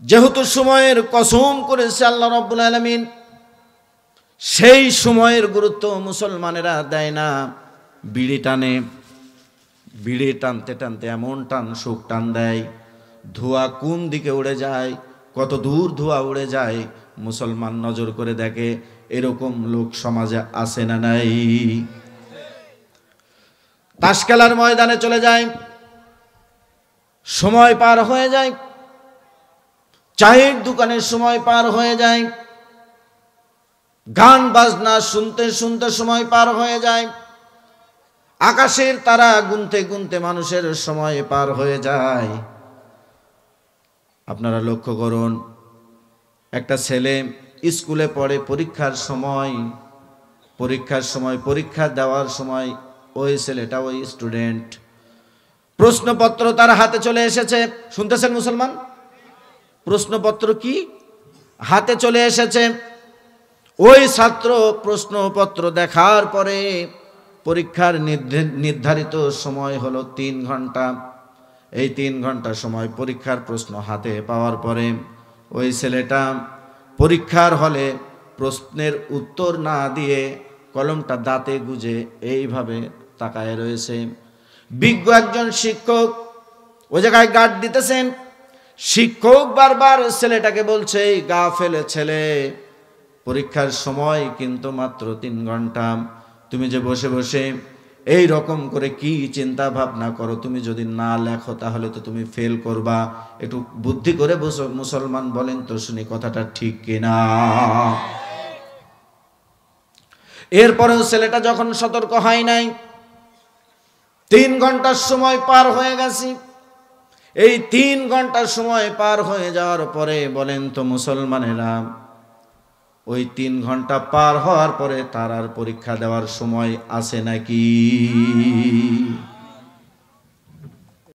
যেহেতু সময়ের কসম করেছে আল্লাহ রাব্বুল আলামিন, সেই সময়ের গুরুত্ব মুসলমানেরা দেয় না। বিড়ি টানে, বিড়ি টানতে টানতে এমন টান সুখ টান দেয়, ধোঁয়া কোন দিকে উড়ে যায়, কত দূর ধোঁয়া উড়ে যায় মুসলমান নজর করে দেখে। এরকম লোক সমাজে আছে না নাই? তাস খেলার ময়দানে চলে যায়, সময় পার হয়ে যায়, চায়ের দোকানের সময় পার হয়ে যায়, গান বাজনা শুনতে শুনতে সময় পার হয়ে যায়, আকাশের তারা গুনতে গুনতে মানুষের সময় পার হয়ে যায়। আপনারা লক্ষ্য করুন, একটা ছেলে স্কুলে পড়ে, পরীক্ষার সময় পরীক্ষা দেওয়ার সময় ওই ছেলেটা, ওই স্টুডেন্ট, প্রশ্নপত্র তার হাতে চলে এসেছে। শুনতেছেন মুসলমান? প্রশ্নপত্র কি হাতে চলে এসেছে। ওই ছাত্র প্রশ্নপত্র দেখার পরে, পরীক্ষার নির্ধারিত সময় হলো 3 ঘন্টা। এই 3 ঘন্টা সময় পরীক্ষার প্রশ্ন হাতে পাওয়ার পরে ওই ছেলেটা পরীক্ষার হলে প্রশ্নের উত্তর না দিয়ে কলমটা দাঁতে গুজে এইভাবে তাকায় রয়েছে। বিজ্ঞ একজন শিক্ষক ওই জায়গায় গার্ড দিতেছেন। শিক্ষক বারবার ছেলেটাকে বলছে, গাফেল ছেলে, পরীক্ষার সময় কিন্তু মাত্র 3 ঘন্টা। তুমি যে বসে বসে এই রকম করে কি চিন্তা ভাবনা করো, তুমি যদি না লেখো তাহলে তো তুমি ফেল করবা। একটু বুদ্ধি করে বসো। মুসলমান বলেন তো শুনি, কথাটা ঠিক কিনা? এরপরেও ছেলেটা যখন সতর্ক হয় নাই, 3 ঘন্টার সময় পার হয়ে গেছে। এই 3 ঘন্টার সময় পার হয়ে যাওয়ার পরে বলেন তো মুসলমানেরা, ওই 3 ঘন্টা পার হওয়ার পরে তার আর পরীক্ষা দেওয়ার সময় আছে নাকি?